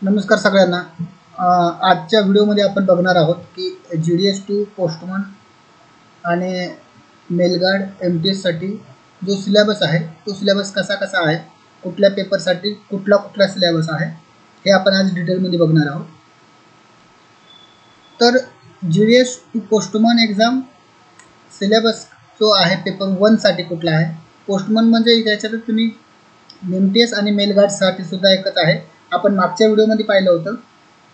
नमस्कार सगळ्यांना. आजच्या व्हिडिओमध्ये आपण बघणार आहोत की GDS2 पोस्टमन आणि मेलगार्ड MTS साठी जो सिलेबस आहे तो सिलेबस कसा आहे, कुठल्या पेपरसाठी कुठला सिलेबस आहे हे आपण आज डिटेलमध्ये बघणार आहोत. तर GDS2 पोस्टमन एक्झाम सिलेबस जो आहे पेपर 1 साठी कुठला आहे. पोस्टमन म्हणजे याच्यात तुम्ही MTS आणि मेलगार्डसाठी सुद्धा एकच आहे. आपण मागच्या व्हिडिओमध्ये पाहिलं होतं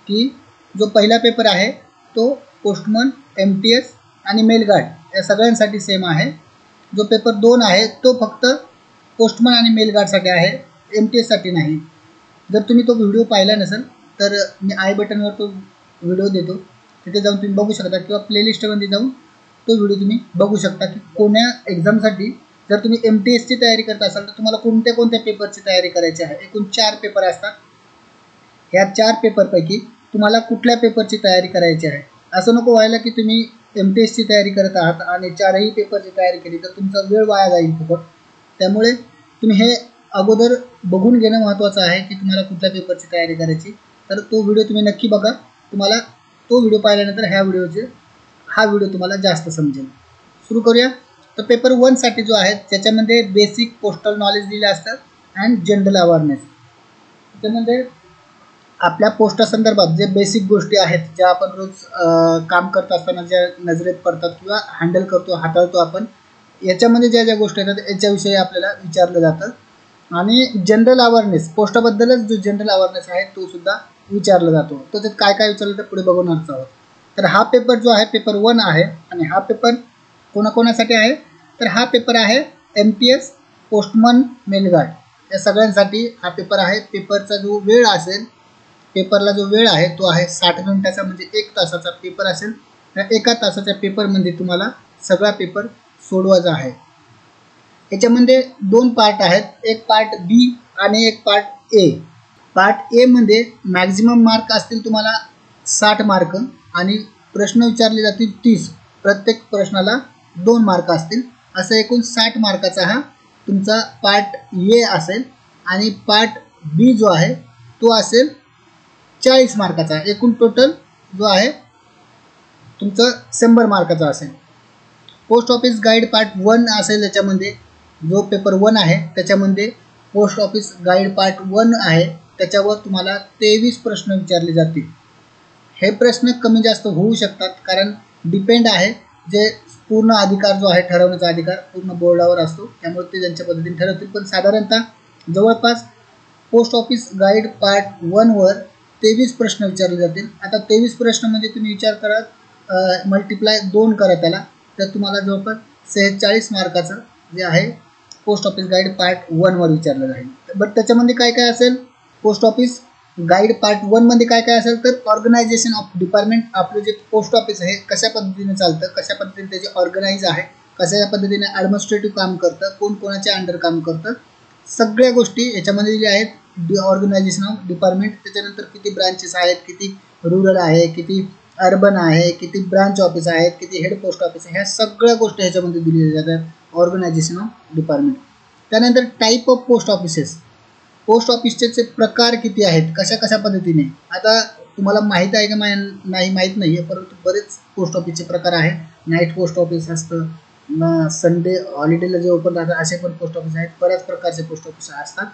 की जो पहिला पेपर आहे तो पोस्टमन MTS आणि मेलगार्ड या सगळ्यांसाठी सेम आहे. जो पेपर 2 आहे तो फक्त पोस्टमन आणि मेलगार्डसाठी आहे, MTS साठी नाही. जर तुम्ही तो व्हिडिओ पाहिला नसेल तर मी आय बटनवर तो व्हिडिओ देतो, तिथे जाऊन तुम्ही बघू शकता किंवा प्लेलिस्टमध्ये जाऊन तो व्हिडिओ तुम्ही बघू शकता की कोण्या एक्झामसाठी जर तुम्ही MTS ची तयारी करत असाल तर तुम्हाला कोणत्या पेपरची तयारी करायची आहे. एकूण 4 पेपर असतात. ह्या 4 पेपरपैकी तुम्हाला कुठल्या पेपरची तयारी करायची आहे. असं नको व्हायला की तुम्ही MTS ची तयारी करत आहात आणि 4ही पेपरची तयारी केली तर तुमचा वेळ वाया जाईल फुकट. त्यामुळे तुम्ही हे अगोदर बघून घेणं महत्त्वाचं आहे की तुम्हाला कुठल्या पेपरची तयारी करायची. तर तो व्हिडिओ तुम्ही नक्की बघा. तुम्हाला तो व्हिडिओ पाहिल्यानंतर हा व्हिडिओ तुम्हाला जास्त समजेल. सुरू करूया. तर पेपर 1 साठी जो आहे त्याच्यामध्ये बेसिक पोस्टल नॉलेज दिले असतात अँड जनरल अवेअरनेस. त्यामध्ये आपल्या पोस्टा संदर्भात जे बेसिक गोष्टी आहेत ज्या आपण रोज काम करत असताना ज्या नजरेत पडतात किंवा हँडल करतो हाताळतो आपण, याच्यामध्ये ज्या गोष्टी येतात याच्याविषयी आपल्याला विचारलं जातं. आणि जनरल अवेअरनेस पोस्टाबद्दलच जो जनरल अवेअरनेस आहे तो सुद्धा विचारला जातो. तर त्यात काय विचारलं तर पुढे बघणारच आहोत. तर हा पेपर जो आहे पेपर 1 आहे आणि हा पेपर कोणाकोणासाठी आहे तर हा पेपर आहे MTS, पोस्टमन, मेलगार्ड या सगळ्यांसाठी हा पेपर आहे. पेपरचा जो वेळ असेल, पेपरला जो वेळ आहे तो आहे 60 मिनिटाचा, म्हणजे 1 तासाचा पेपर असेल. त्या 1 तासाच्या पेपरमध्ये तुम्हाला सगळा पेपर सोडवायचा आहे. याच्यामध्ये 2 पार्ट आहेत, एक पार्ट B आणि एक पार्ट A. पार्ट A मध्ये मॅक्झिमम मार्क असतील तुम्हाला 60 मार्क आणि प्रश्न विचारले जातील 30. प्रत्येक प्रश्नाला 2 मार्क असतील. असं एकूण 60 मार्काचा हा तुमचा पार्ट A असेल. आणि पार्ट B जो आहे तो असेल 40 मार्काचा. एकूण टोटल जो आहे तुमचं 100 मार्काचा असेल. पोस्ट ऑफिस गाईड पार्ट 1 असेल. याच्यामध्ये जो पेपर 1 आहे त्याच्यामध्ये पोस्ट ऑफिस गाईड पार्ट 1 आहे. त्याच्यावर तुम्हाला 23 प्रश्न विचारले जातील. हे प्रश्न कमी जास्त होऊ शकतात कारण डिपेंड आहे, जे पूर्ण अधिकार जो आहे ठरवण्याचा अधिकार पूर्ण बोर्डावर असतो, त्यामुळे ते त्यांच्या पद्धतीने ठरवतील. पण साधारणतः जवळपास पोस्ट ऑफिस गाईड पार्ट 1 वर 23 प्रश्न विचारले जातील. आता 23 प्रश्न म्हणजे तुम्ही विचार करा, मल्टिप्लाय 2 करा त्याला, तर तुम्हाला जवळपास 46 मार्काचं जे आहे पोस्ट ऑफिस गाईड पार्ट 1 वर विचारलं जाईल. बट त्याच्यामध्ये काय असेल, पोस्ट ऑफिस गाईड पार्ट 1 मध्ये काय असेल तर ऑर्गनायझेशन ऑफ डिपार्टमेंट. आपलं जे पोस्ट ऑफिस आहे कशा पद्धतीने चालतं, कशा पद्धतीने त्याचे ऑर्गनाइज आहे, कशा पद्धतीने ॲडमिनिस्ट्रेटिव्ह काम करतं, कोण कोणाच्या अंडर काम करतं, सगळ्या गोष्टी याच्यामध्ये दिल्या आहेत. ऑर्गनायझेशन ऑफ डिपार्टमेंट, त्याच्यानंतर किती ब्रांचेस आहेत, किती रूरल आहे, किती अर्बन आहे, किती ब्रांच ऑफिस आहेत, किती हेड पोस्ट ऑफिस आहे, ह्या सगळ्या गोष्टी ह्याच्यामध्ये दिलेल्या जातात ऑर्गनायझेशन ऑफ डिपार्टमेंट. त्यानंतर type of post offices, post ऑफिसचे प्रकार किती आहेत, कशा पद्धतीने. आता तुम्हाला माहीत आहे का नाही माहीत नाही आहे, परंतु बरेच पोस्ट ऑफिसचे प्रकार आहेत. नाईट पोस्ट ऑफिस असतं, संडे हॉलिडेला जे ओपन राहतात असे पण पोस्ट ऑफिस आहेत. बऱ्याच प्रकारचे पोस्ट ऑफिस असतात.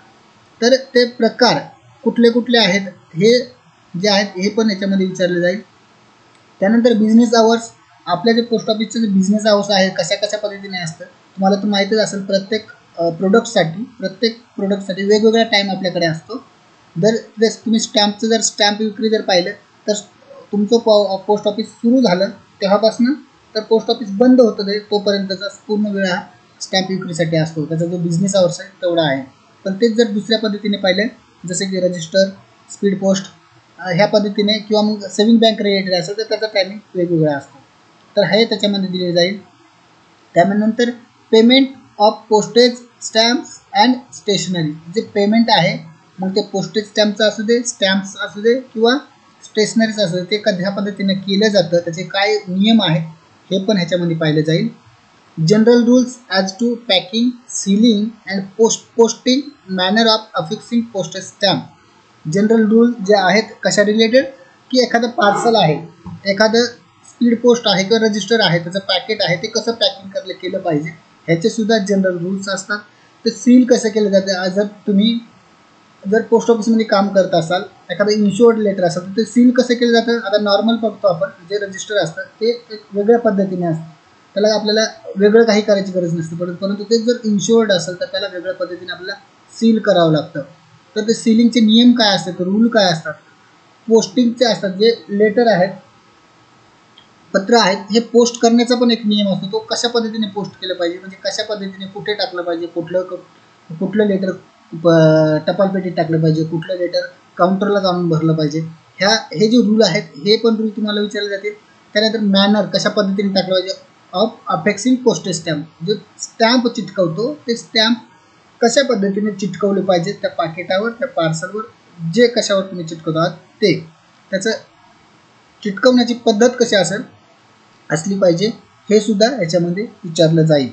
तर ते प्रकार कुठले आहेत हे जे आहेत हे पण याच्यामध्ये विचारले जाईल. त्यानंतर बिझनेस आवर्स, आपल्या जे पोस्ट ऑफिसचे जे बिझनेस आवर्स आहे कशा पद्धतीने असतं तुम्हाला तर माहितीच असेल. प्रत्येक प्रोडक्टसाठी वेगवेगळा टाईम आपल्याकडे असतो. जर तुम्ही स्टॅम्प विक्री जर पाहिलं तर तुमचं पोस्ट ऑफिस सुरू झालं तेव्हापासून तर पोस्ट ऑफिस बंद होतं तोपर्यंतचा पूर्ण वेळ हा स्टॅम्प विक्रीसाठी असतो. त्याचा जो बिझनेस आवर्स आहे तेवढा आहे. पण तेच जर दुसऱ्या पद्धतीने पाहिलं, जसे की रजिस्टर, स्पीड पोस्ट ह्या पद्धतीने किंवा मग सेव्हिंग बँक रिलेटेड असेल तर त्याचा टायमिंग वेगवेगळा असतो. तर हे त्याच्यामध्ये दिले जाईल. त्यानंतर payment of postage stamps and stationery, जे पेमेंट आहे मग ते पोस्टेज स्टॅम्पचं असू दे, स्टॅम्प्स असू दे किंवा स्टेशनरीचं असू दे, ते कशा पद्धतीने केलं जातं, त्याचे काय नियम आहेत हे पण ह्याच्यामध्ये पाहिलं जाईल. General rules as to packing, sealing and posting, manner of affixing postage stamp, general rule जे आहेत कशा रिलेटेड, की एखादं पार्सल आहे, एखादं स्पीड पोस्ट आहे किंवा रजिस्टर आहे, त्याचं पॅकेट आहे, ते कसं पॅकिंग केलं पाहिजे ह्याचे सुद्धा जनरल रूल्स असतात. ते सील कसं केलं जातं, जर तुम्ही जर पोस्ट ऑफिसमध्ये काम करत असाल, एखादं इन्शुअर्ड लेटर असेल तर ते सील कसं केलं जातं. आता नॉर्मल बघतो आपण जे रजिस्टर असतं ते एक वेगळ्या पद्धतीने असतं, त्याला आपल्याला वेगळं काही करायची गरज नसते, परंतु ते जर इन्शुअर्ड असेल तर त्याला वेगळ्या पद्धतीने आपल्याला सील करावं लागतं. तर ते सीलिंगचे नियम काय असतात, रूल काय असतात, पोस्टिंगचे असतात, जे लेटर आहेत, पत्र आहेत, हे पोस्ट करण्याचा पण एक नियम असतो, तो कशा पद्धतीने पोस्ट केलं पाहिजे, म्हणजे कशा पद्धतीने कुठे टाकलं पाहिजे, कुठलं लेटर टपालपेटीत टाकलं पाहिजे, कुठलं लेटर काउंटरला जाऊन भरलं पाहिजे, हे जे रूल आहेत हे पण रूल तुम्हाला विचारले जातील. त्यानंतर मॅनर कशा पद्धतीने टाकलं पाहिजे, ऑफ अफेक्सिंग पोस्टेज स्टॅम्प, जो स्टॅम्प चिटकवतो ते स्टॅम्प कशा पद्धतीने चिटकवले पाहिजे त्या पाकिटावर, त्या पार्सलवर, जे कशावर तुम्ही चिटकवत आहात ते, त्याचं चिटकवण्याची पद्धत कशी असली पाहिजे हे सुद्धा याच्यामध्ये विचारलं जाईल.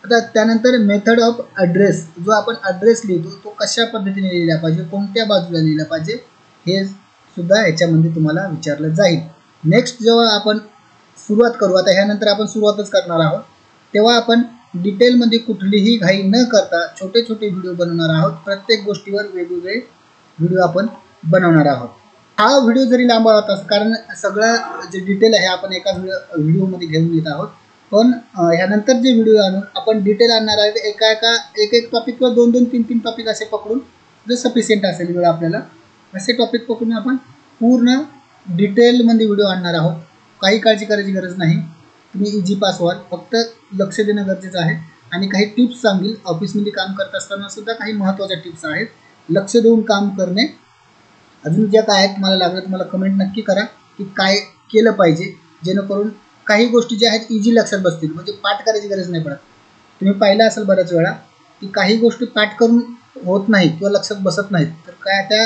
आता त्यानंतर मेथड ऑफ ॲड्रेस, जो आपण ॲड्रेस लिहितो तो कशा पद्धतीने लिहिला पाहिजे, कोणत्या बाजूला लिहिला पाहिजे, हे सुद्धा याच्यामध्ये तुम्हाला विचारलं जाईल. नेक्स्ट जेव्हा आपण सुरुवात करू, आता ह्यानंतर आपण सुरुवातच करणार आहोत, तेव्हा आपण डिटेलमध्ये कुठलीही घाई न करता छोटे छोटे व्हिडिओ बनवणार आहोत. प्रत्येक गोष्टीवर वेगवेगळे व्हिडिओ आपण बनवणार आहोत. हा व्हिडिओ जरी लांबा होता, कारण सगळं जे डिटेल आहे आपण एका व्हिडिओमध्ये घेऊन येत आहोत, पण ह्यानंतर जे व्हिडिओ आणून आपण डिटेल आणणार आहे, एक टॉपिक किंवा 2-3 टॉपिक असे पकडून, जो सफिशियंट असेल वेळ आपल्याला, असे टॉपिक पकडून आपण पूर्ण डिटेलमध्ये व्हिडिओ आणणार आहोत. काही काळजी करायची गरज नाही, तुम्ही इझी पास व्हाल, फक्त लक्ष देणं गरजेचं आहे. आणि काही टिप्स सांगेल, ऑफिसमध्ये काम करत असताना सुद्धा काही महत्त्वाच्या टिप्स आहेत, लक्ष देऊन काम करणे. अजून ज्या काय आहेत तुम्हाला लागलं तुम्हाला कमेंट नक्की करा की काय केलं पाहिजे, जेणेकरून काही गोष्टी ज्या आहेत इझी लक्षात बसतील, म्हणजे पाठ करायची गरज नाही पडत. तुम्ही पाहिलं असेल बऱ्याच वेळा की काही गोष्टी पाठ करून होत नाहीत किंवा लक्षात बसत नाहीत, तर काय त्या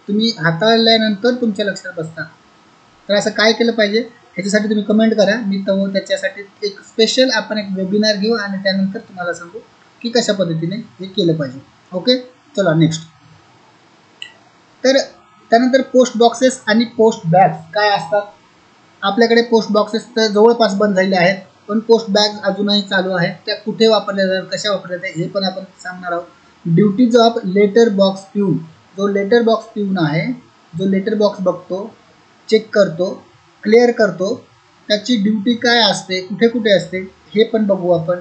तुम्ही हाताळल्यानंतर तुमच्या लक्षात बसतात. तर असं काय केलं पाहिजे ह्याच्यासाठी तुम्ही कमेंट करा, मी त्याच्यासाठी एक स्पेशल आपण एक वेबिनार घेऊ आणि त्यानंतर तुम्हाला सांगू की कशा पद्धतीने हे केलं पाहिजे. ओके, चला नेक्स्ट. तर त्यानंतर पोस्ट बॉक्सेस आणि पोस्ट बॅग्स काय असतात. आपल्याकडे पोस्ट बॉक्सेस तर जवळपास बंद झालेले आहेत, पण पोस्ट बॅग्स अजूनही चालू आहेत. त्या कुठे वापरल्या जातात, कशा वापरल्या जातात हे पण आपण सांगणार आहोत. ड्युटीज ऑफ लेटर बॉक्स पिऊन, जो लेटर बॉक्स पिऊन आहे, जो लेटर बॉक्स बघतो, चेक करतो, क्लिअर करतो, त्याची ड्युटी काय असते, कुठे कुठे असते हे पण बघू आपण.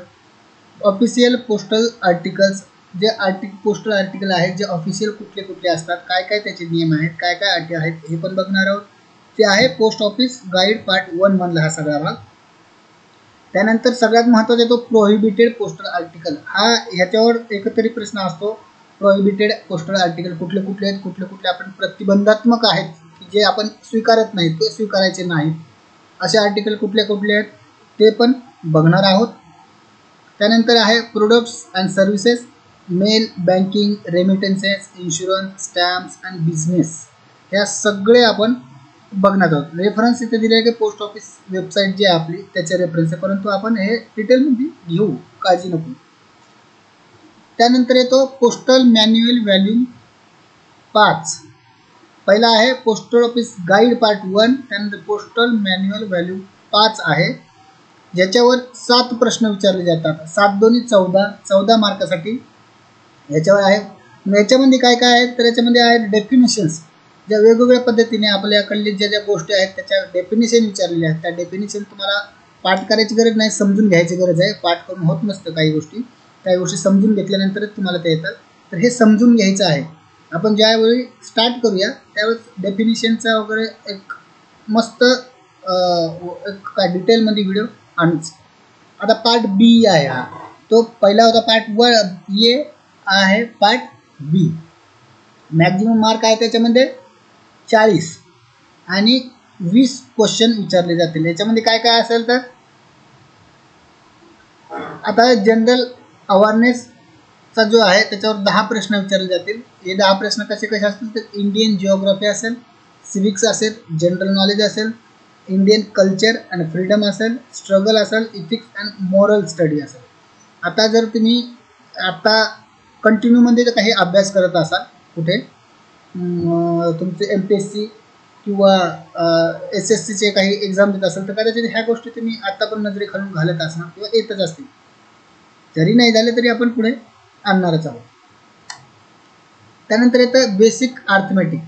ऑफिशियल पोस्टल आर्टिकल्स, जे पोस्टल आर्टिकल आहेत, जे ऑफिशियल कुठले कुठले असतात, काय काय त्याचे नियम आहेत, काय काय अटी आहेत हे पण बघणार आहोत. ते आहे पोस्ट ऑफिस गाईड पार्ट 1 मधला हा सगळा भाग. त्यानंतर सगळ्यात महत्त्वाचा तो प्रोहिबिटेड पोस्टल आर्टिकल. ह्याच्यावर एकतरी प्रश्न असतो, प्रोहिबिटेड पोस्टल आर्टिकल कुठले कुठले आहेत, कुठले कुठले आपण प्रतिबंधात्मक आहेत की जे आपण स्वीकारत नाहीत, ते स्वीकारायचे नाहीत, असे आर्टिकल कुठले कुठले आहेत ते पण बघणार आहोत. त्यानंतर आहे products and services, mail, banking, remittances, insurance, stamps and business, ह्या सगळे आपण बघणार आहोत. रेफरन्स इथे दिले आहे की पोस्ट ऑफिस वेबसाईट जी आहे आपली त्याचे रेफरन्स आहे, परंतु आपण हे डिटेलमध्ये घेऊ, काळजी नको. त्यानंतर येतो पोस्टल मॅन्युअल व्हॅल्यूम 5. पहिला आहे पोस्टल ऑफिस गाईड पार्ट 1, त्यानंतर पोस्टल मॅन्युअल व्हॅल्यूम 5 आहे, ज्याच्यावर 7 प्रश्न विचारले जातात. 7 दोन्ही 14 मार्कासाठी याच्यावर आहे. याच्यामध्ये काय काय आहे तर याच्यामध्ये आहे डेफिनेशन्स, ज्या वेगवेगळ्या पद्धतीने आपल्याकडले ज्या गोष्टी आहेत त्याच्या डेफिनेशन विचारलेल्या आहेत. त्या डेफिनेशन तुम्हाला पाठ करायची गरज नाही, समजून घ्यायची गरज आहे. पाठ करून होत नसतं काही गोष्टी समजून घेतल्यानंतरच तुम्हाला ते येतात. तर हे समजून घ्यायचं आहे. आपण ज्यावेळी स्टार्ट करूया त्यावेळेस डेफिनेशनचा वगैरे एक मस्त काय डिटेलमध्ये व्हिडिओ आणूच. आता पार्ट बी आहे, हा तो पहिला होता पार्ट 1 ए आहे, पार्ट बी. मॅक्झिमम मार्क आहे त्याच्यामध्ये 40 आणि 20 क्वेश्चन विचारले जातील. याच्यामध्ये काय काय असेल तर आता जनरल अवेअरनेसचा जो आहे त्याच्यावर 10 प्रश्न विचारले जातील. हे 10 प्रश्न कसे कसे असतील तर इंडियन जिओग्राफी असेल, सिविक्स असेल, जनरल नॉलेज असेल, इंडियन कल्चर अँड फ्रीडम असेल, स्ट्रगल असेल, इथिक्स अँड मॉरल स्टडी असेल. आता जर तुम्ही आता कंटिन्यूमध्ये जर काही अभ्यास करत असाल कुठे तुमचे MPSC किंवा SSCचे काही एक्झाम देत असेल तर कदाचित ह्या गोष्टी तुम्ही आता पण नजरेखालून घालत असणार किंवा येतच असतील. जरी नाही झाले तरी आपण पुढे आणणारच आहोत. त्यानंतर येतं बेसिक अर्थमॅटिक.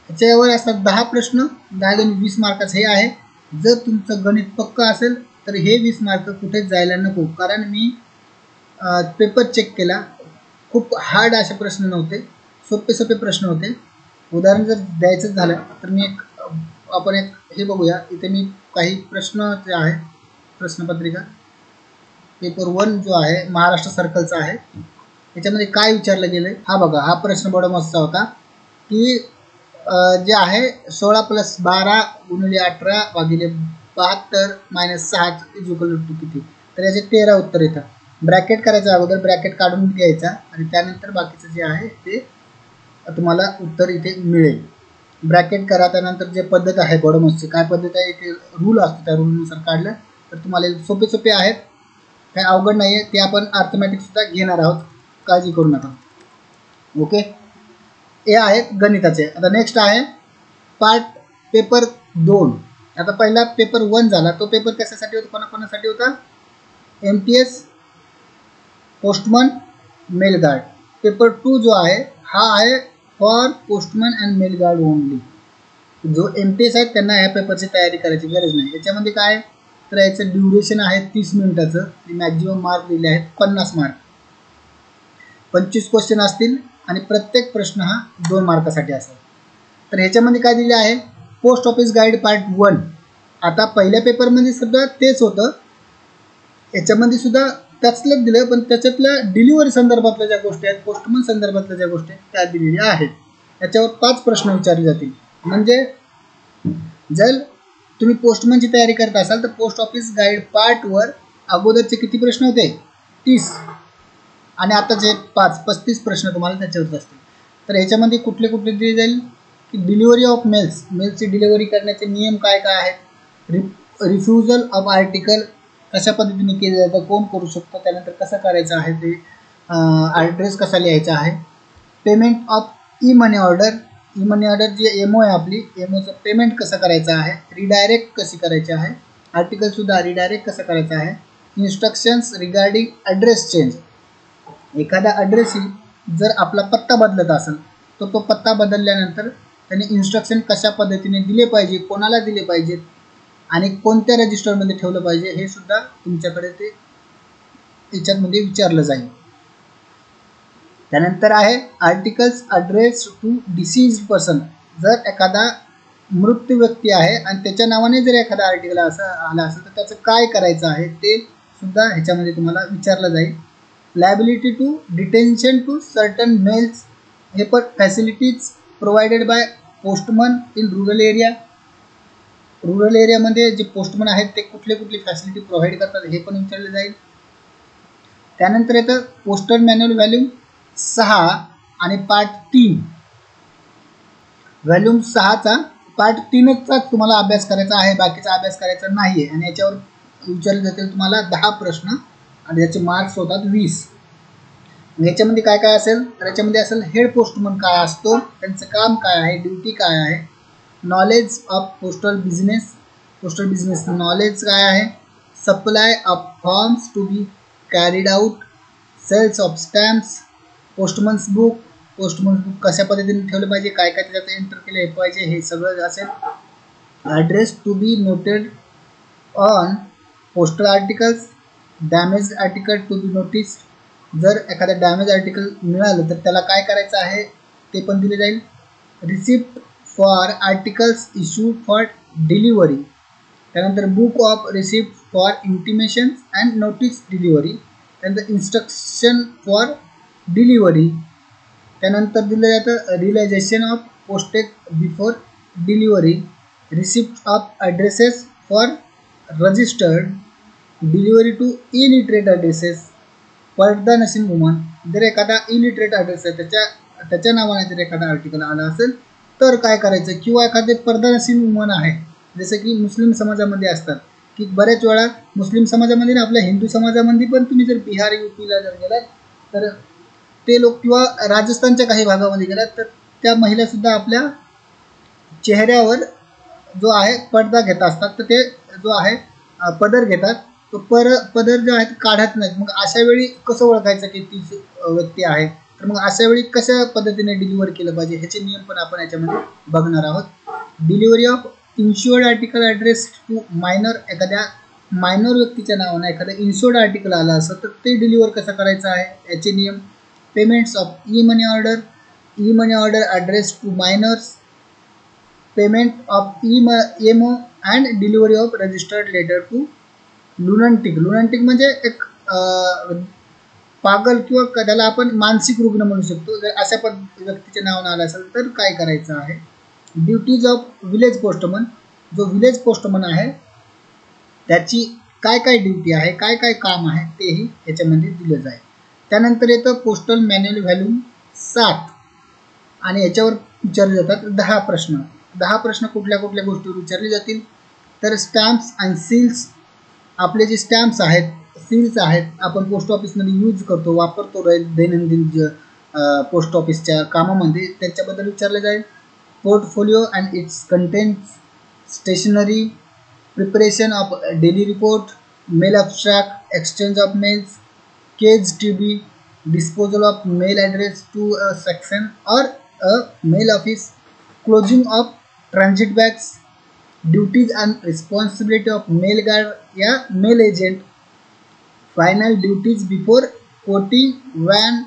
याच्यावर असतात 10 प्रश्न, 10 गुणिले 20 मार्काचं हे आहे. जर तुमचं गणित पक्का असेल तर हे 20 मार्क कुठेच जायला नको, कारण मी पेपर चेक केला, खूप हार्ड असे प्रश्न नव्हते, सोपे सोपे प्रश्न होते. उदाहरण जर द्यायचं झालं तर मी आपण हे बघूया. इथे मी काही प्रश्न जे आहे प्रश्नपत्रिका पेपर 1 जो आहे महाराष्ट्र सर्कलचा आहे, याच्यामध्ये काय विचारलं गेलं हा बघा. हा प्रश्न बडा मस्तचा होता की जे आहे 16 + 12 गुणिले 18 भागिले 72 - 6 इक्वल टू किती. तर याचे 13 उत्तर येतात. ब्रॅकेट करायचं, अगोदर ब्रॅकेट काढून घ्यायचा आणि त्यानंतर बाकीचं जे आहे ते तुम्हाला उत्तर इथे मिळेल. ब्रॅकेट करा. त्यानंतर जे पद्धत आहे बडोमसची काय पद्धत आहे, ते रूल असतो, त्या रूलनुसार काढलं तर तुम्हाला सोपे सोपे आहेत, काही अवघड नाही आहे. ते आपण अर्थमॅटिकसुद्धा घेणार आहोत, काळजी करू नका. ओके, हे आहेत गणिताचे. आता नेक्स्ट आहे पार्ट पेपर 2. आता पहिला पेपर 1 झाला, तो पेपर कशासाठी होता, कोणाकोणासाठी होता, MTS, postman, mail guard. Paper 2 जो आहे हा आहे for postman and mail guard only. जो MTS आहेत त्यांना ह्या पेपरची तयारी करायची गरज नाही. याच्यामध्ये काय तर याचं ड्युरेशन आहे 30 मिनिटाचं. मॅक्झिमम मार्क दिले आहेत 50 मार्क. 25 क्वेश्चन असतील आणि प्रत्येक प्रश्न हा 2 मार्कासाठी असेल. तर ह्याच्यामध्ये काय दिले आहे, पोस्ट ऑफिस गाईड पार्ट 1. आता पहिल्या पेपरमध्ये सुद्धा तेच होतं, याच्यामध्ये सुद्धा त्याचलंच दिलं, पण त्याच्यातल्या डिलिव्हरी संदर्भातल्या ज्या गोष्टी आहेत, पोस्टमन संदर्भातल्या ज्या गोष्टी आहेत त्या दिलेल्या आहेत. याच्यावर 5 प्रश्न विचारले जातील. म्हणजे जर तुम्ही पोस्टमनची तयारी करत असाल तर पोस्ट ऑफिस गाईड पार्ट वर अगोदरचे किती प्रश्न होते, 30, आणि आताचे 35 प्रश्न तुम्हाला त्याच्यावर असतील. तर ह्याच्यामध्ये कुठले कुठले दिले जाईल की डिलिव्हरी ऑफ मेल्सची डिलिव्हरी करण्याचे नियम काय काय आहेत, रिफ्युजल ऑफ आर्टिकल कशा पद्धतीने केलं जातं, कोण करू शकतो, त्यानंतर कसं करायचं आहे, ते ॲड्रेस कसा लिहायचा आहे, payment of e money order जी एमओ आहे आपली, एमओचं पेमेंट कसं करायचं आहे, रिडायरेक्ट कशी करायची आहे, आर्टिकलसुद्धा रिडायरेक्ट कसं करायचं आहे, इन्स्ट्रक्शन्स रिगार्डिंग ॲड्रेस चेंज. एखादा ॲड्रेसही जर आपला पत्ता बदलत असेल तर तो पत्ता बदलल्यानंतर त्याने इन्स्ट्रक्शन कशा पद्धतीने दिले पाहिजे, कोणाला दिले पाहिजेत आणि कोणत्या रजिस्टरमध्ये ठेवलं पाहिजे, हे सुद्धा तुमच्याकडे ते याच्यामध्ये विचारलं जाईल. त्यानंतर आहे articles address to deceased person. जर एखादा मृत्यू व्यक्ती आहे आणि त्याच्या नावाने जर एखादा आर्टिकल असं आला असेल तर त्याचं काय करायचं आहे ते सुद्धा ह्याच्यामध्ये तुम्हाला विचारलं जाईल. Liability to detention to certain mails, हे पण facilities provided by postman in rural area. Rural एरियामध्ये जे पोस्टमन आहेत ते कुठले कुठली फॅसिलिटी प्रोव्हाइड करतात हे पण विचारले जाईल. त्यानंतर येतं पोस्टल मॅन्युअल व्हॅल्यूम 6 आणि पार्ट 3. व्हॅल्यूम 6चा पार्ट 3चाच तुम्हाला अभ्यास करायचा आहे, बाकीचा अभ्यास करायचा नाही आहे. आणि याच्यावर विचारले जातील तुम्हाला 10 प्रश्न आणि याचे मार्क्स होतात 20. याच्यामध्ये काय काय असेल तर याच्यामध्ये असेल हेड पोस्टमन काय असतो, त्यांचं काम काय आहे, ड्युटी काय आहे, knowledge of postal business knowledge काय आहे, supply of forms to be carried out, sales of stamps, postman's book कशा पद्धतीने ठेवलं पाहिजे, काय काय त्याच्यात एंटर केले पाहिजे, हे सगळं असेल. Address to be noted on postal articles, damage article to be noticed. जर एखादं डॅमेज आर्टिकल मिळालं तर त्याला काय करायचं आहे ते पण दिले जाईल. Receipt for articles issued for delivery. त्यानंतर book of receipt for intimation and notice delivery. त्यानंतर इन्स्ट्रक्शन फॉर डिलिव्हरी. त्यानंतर दिलं जातं realisation of postage before delivery, receipt of addresses for registered, delivery to illiterate addresses, पडदा नशीन woman. जर एखादा illiterate address आहे त्याच्या नावाने जर एखादा आर्टिकल आला असेल तर काय करायचं, किंवा एखादे पडदा नशीन वुमन आहे जसं की मुस्लिम समाजामध्ये असतात, की बऱ्याच वेळा मुस्लिम समाजामध्ये ना आपल्या हिंदू समाजामध्ये पण तुम्ही जर बिहार UPला जर गेलात तर ते लोक, किंवा राजस्थानच्या काही भागामध्ये गेलात तर त्या महिलासुद्धा आपल्या चेहऱ्यावर जो आहे पडदा घेत असतात, तर ते जो आहे पदर घेतात, तो पदर जो आहे काढत नाहीत. मग अशा वेळी कसं ओळखायचं की ती व्यक्ती आहे, तर मग अशा वेळी कशा पद्धतीने डिलिव्हर केलं पाहिजे ह्याचे नियम पण आपण याच्यामध्ये बघणार आहोत. Delivery of insured article address to minor, एखाद्या मायनर व्यक्तीच्या नावाने एखादं इन्शुअर्ड आर्टिकल आलं असं तर ते डिलिव्हर कसं करायचं आहे याचे नियम. Payments of e money order address to minors, payment of MO and delivery of registered letter to lunatic. Lunatic म्हणजे एक पागल किंवा त्याला आपण मानसिक रुग्ण म्हणू शकतो. जर अशा व्यक्तीच्या नावानं आलं असेल तर काय करायचं आहे. ड्युटीज ऑफ विलेज पोस्टमन, जो विलेज पोस्टमन आहे त्याची काय काय ड्युटी आहे, काय काय काम आहे तेही याच्यामध्ये दिलं जाईल. त्यानंतर येतं पोस्टल मॅन्युअल व्हॅल्यूम 7 आणि याच्यावर विचारले जातात 10 प्रश्न. 10 प्रश्न कुठल्या कुठल्या गोष्टीवर विचारले जातील, तर स्टॅम्प्स अँड सील्स, आपले जे स्टॅम्प्स आहेत, सील्स आहेत, आपण पोस्ट ऑफिसमध्ये यूज करतो, वापरतो दैनंदिन पोस्ट ऑफिसच्या कामामध्ये, त्याच्याबद्दल विचारले जाईल. Portfolio and its contents, stationery, preparation of daily report, mail abstract, exchange of mails, cage TB, disposal of mail address to a section or a mail office, closing of transit bags, duties and responsibility of mail guard या mail agent, final duties before कोटी van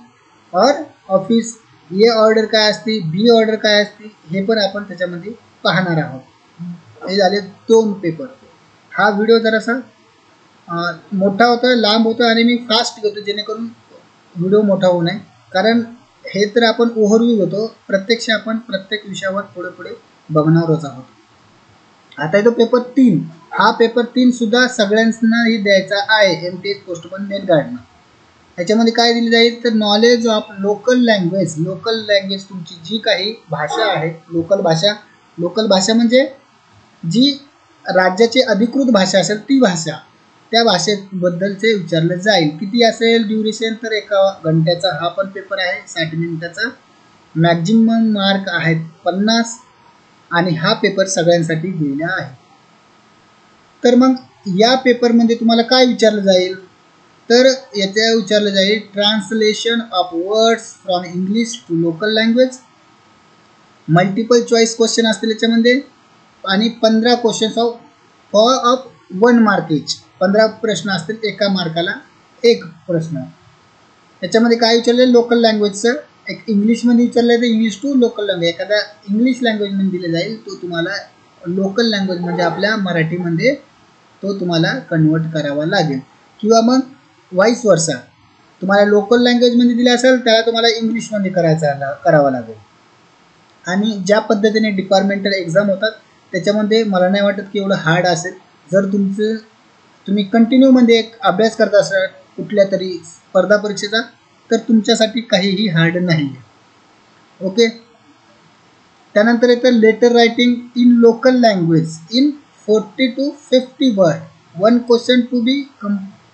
or office, A order काय असते, बी order काय असते, हे पण आपण त्याच्यामध्ये पाहणार आहोत. हे झाले 2 पेपर. हा व्हिडिओ जरासा मोठा होतो, लांब होतो आणि मी फास्ट घेतो जेणेकरून व्हिडिओ मोठा होऊ नये, कारण हे तर आपण ओव्हरव्ह्यू घेतो, प्रत्यक्ष आपण प्रत्येक विषयावर पुढे पुढे बघणारच आहोत. आता येतो पेपर 3. हा पेपर 3 सुद्धा सगळ्यांनाही द्यायचा आहे MTS पोस्टमन मेल गार्डनं. याच्यामध्ये काय दिले जाईल, तर knowledge of local language. Local language तुमची जी काही भाषा आहे, लोकल भाषा म्हणजे जी राज्याची अधिकृत भाषा असेल ती भाषा, त्या भाषेबद्दलचे विचारलं जाईल. किती असेल ड्युरेशन, तर 1 घंट्याचा हा पण पेपर आहे, 60 मिनिटाचा. मॅक्झिमम मार्क आहेत 50 आणि हा पेपर सगळ्यांसाठी दिलेला आहे. तर मग या पेपरमध्ये तुम्हाला काय विचारलं जाईल, तर याच्या विचारलं जाईल translation of words from English to local language, multiple choice question असतील याच्यामध्ये आणि 15 क्वेश्चन्स ऑफ 1 मार्क इच. 15 प्रश्न असतील, 1 मार्काला 1 प्रश्न. याच्यामध्ये काय विचारलं, लोकल लँग्वेजचं एक इंग्लिशमध्ये विचारलं तर इंग्लिश टू लोकल लँग्वेज, एखादा इंग्लिश लँग्वेजमध्ये दिलं जाईल, तो तुम्हाला लोकल लँग्वेज म्हणजे आपल्या मराठीमध्ये तो तुम्हाला कन्वर्ट करावा लागेल. किंवा मग वाईस वर्सा, तुम्हाला लोकल लँग्वेजमध्ये दिलं असेल त्याला तुम्हाला इंग्लिशमध्ये करावं लागेल. आणि ज्या पद्धतीने डिपार्टमेंटल एक्झाम होतात त्याच्यामध्ये मला नाही वाटत की एवढं हार्ड असेल. जर तुम्ही कंटिन्यूमध्ये एक अभ्यास करत असाल कुठल्या तरी स्पर्धा परीक्षेचा, तर तुमच्यासाठी काहीही हार्ड नाही आहे. ओके. त्यानंतर येतं letter writing in local language in 40 to 50 word, 1 question to be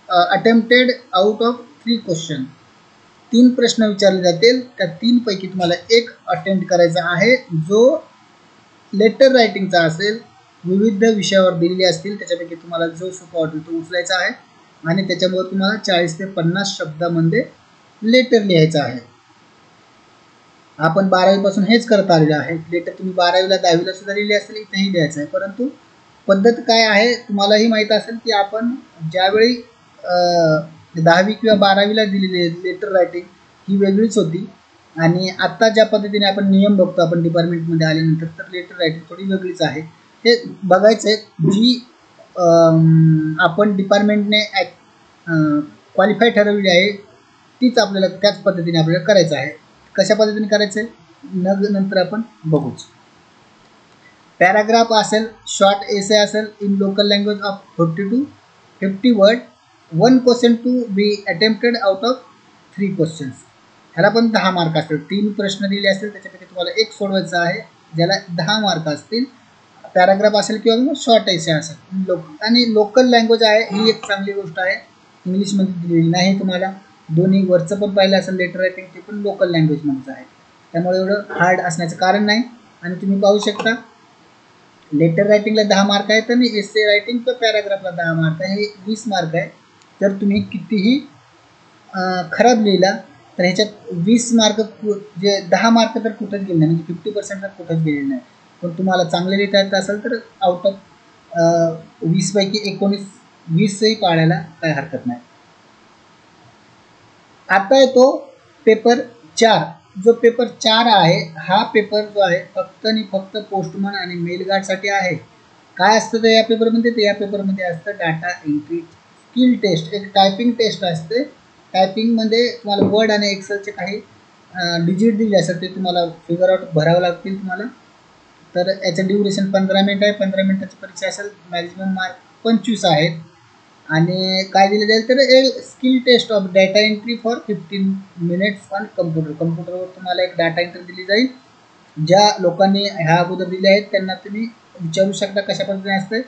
attempted out of 3 question. 3 प्रश्न विचारले जातील, त्या 3 पैकी तुम्हाला 1 अटेम्प्ट करायचा आहे जो लेटर रायटिंगचा असेल, विविध विषयावर दिलेले असतील, त्याच्यापैकी तुम्हाला जो सोपा वाटेल तो उचलायचा आहे आणि त्याच्यामुळे तुम्हाला 40 ते 50 शब्दामध्ये लेटर लिहायचं आहे. आपण 12वी पासून हेच करत आलेलं आहे. लेटर तुम्ही 12वीला 10वीला सुद्धा लिहिले असेल, इथेही लिहायचं आहे. परंतु पद्धत काय आहे तुम्हालाही माहीत असेल की आपण ज्यावेळी 10वी किंवा 12वीला दिलेली लेटर रायटिंग ही वेगळीच होती आणि आत्ता ज्या पद्धतीने आपण नियम बघतो आपण डिपार्टमेंटमध्ये आल्यानंतर, तर लेटर रायटिंग थोडी वेगळीच आहे. हे बघायचं आहे. जी आपण डिपार्टमेंटने क्वालिफाय ठरवली आहे तीच आपल्याला त्याच पद्धतीने आपल्याला करायचं आहे. कशा पद्धतीने करायचं आहे नंतर आपण बघूच. पॅराग्राफ असेल, शॉर्ट एसे असेल in local language of 40 to 50 word, 1 question to be attempted out of 3 questions. ह्याला पण 10 मार्क असतील. 3 प्रश्न दिले असतील त्याच्यापैकी तुम्हाला 1 सोडवायचा आहे ज्याला 10 मार्क असतील. पॅराग्राफ असेल किंवा मग शॉर्ट एसे असेल. आणि लोकल लँग्वेज आहे ही एक चांगली गोष्ट आहे, इंग्लिशमध्ये दिलेली नाही तुम्हाला. दोन्ही वरचं पण पाहिलं असेल लेटर रायटिंग, ते पण लोकल लँग्वेजमध्येच आहे. त्यामुळे एवढं हार्ड असण्याचं कारण नाही. आणि तुम्ही पाहू शकता लेटर रायटिंगला 10 मार्क आहेत आणि एसे रायटिंग किंवा पॅराग्राफला 10 मार्क आहे, हे 20 मार्क आहे. जर तुम्ही कितीही खराब लिहिला तर ह्याच्यात 20 मार्क जे 10 मार्क तर कुठंच गेले नाही, म्हणजे 50% तर कुठंच गेले नाही. पण तुम्हाला चांगले लिहिता येत असेल तर आउट ऑफ 20 पैकी 19-20ही पाडायला काय हरकत नाही. आता येतो पेपर 4. जो पेपर 4 आहे हा पेपर जो आहे फक्त आणि फक्त पोस्टमन आणि मेल गार्डसाठी आहे. काय असतं तर या पेपरमध्ये, तर या पेपरमध्ये असतं डाटा एंट्री स्किल टेस्ट, एक टायपिंग टेस्ट असते. टायपिंगमध्ये तुम्हाला वर्ड आणि एक्सेलचे काही डिजिट दिले असतात, ते तुम्हाला फिगर आउट भरावं लागतील तुम्हाला. तर याचं ड्युरेशन 15 मिनिट आहे. 15 मिनिटाची परीक्षा असेल. मॅक्झिमम मार्क 25 आहेत. आणि काय दिलं जाईल तर skill test of data entry for 15 minutes on computer. कम्प्युटरवर तुम्हाला एक डाटा एंट्री दिली जाईल. ज्या लोकांनी ह्या अगोदर दिले आहेत त्यांना तुम्ही विचारू शकता कशा पद्धतीने असते.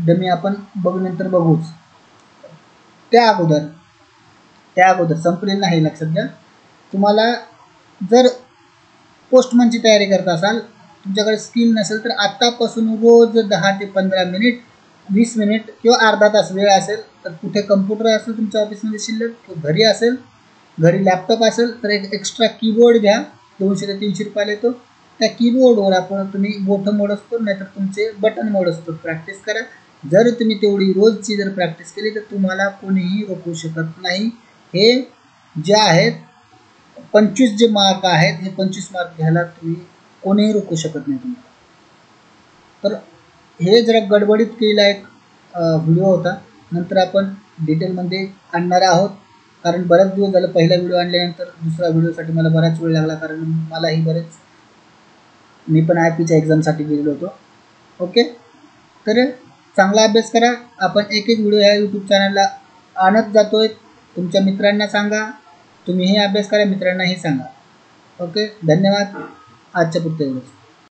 डमी आपण नंतर बघूच. त्या अगोदर संपलेलं नाही, लक्षात घ्या. तुम्हाला जर पोस्टमनची तयारी करत असाल, तुमच्याकडे स्किल नसेल तर आत्तापासून रोज 10 ते 15 मिनिट, 20 मिनिट किंवा अर्धा तास वेळ असेल तर कुठे कम्प्युटर असेल तुमच्या ऑफिसमध्ये शिल्लक, किंवा घरी असेल, घरी लॅपटॉप असेल तर एक एक्स्ट्रा कीबोर्ड घ्या. 200 ते 300 रुपयाला येतो. त्या कीबोर्डवर तुम्ही बोटं मोड असतो, नाहीतर तुमचे बटन मोड असतो, प्रॅक्टिस करा. जर तुम्ही तेवढी रोजची जर प्रॅक्टिस केली तर तुम्हाला कोणीही रोखू शकत नाही. हे जे आहेत 25 जे मार्क आहेत, हे 25 मार्क घ्यायला तुम्ही कोणीही रोखू शकत नाही तुम्हाला. तर हे जरा गडबडीत केलेला एक व्हिडिओ होता. नंतर आपण डिटेलमध्ये आणणार आहोत, कारण बरेच दिवस झालं पहिला व्हिडिओ आणल्यानंतर दुसऱ्या व्हिडिओसाठी मला बराच वेळ लागला, कारण मी पण IPच्या एक्झामसाठी गेलेलो होतो. ओके, तर चांगला अभ्यास करा. आपण एक व्हिडिओ ह्या यूट्यूब चॅनलला आणत जातोय. तुमच्या मित्रांना सांगा, तुम्हीही अभ्यास करा, मित्रांनाही सांगा. ओके, धन्यवाद. आजच्या पुरते एवढंच.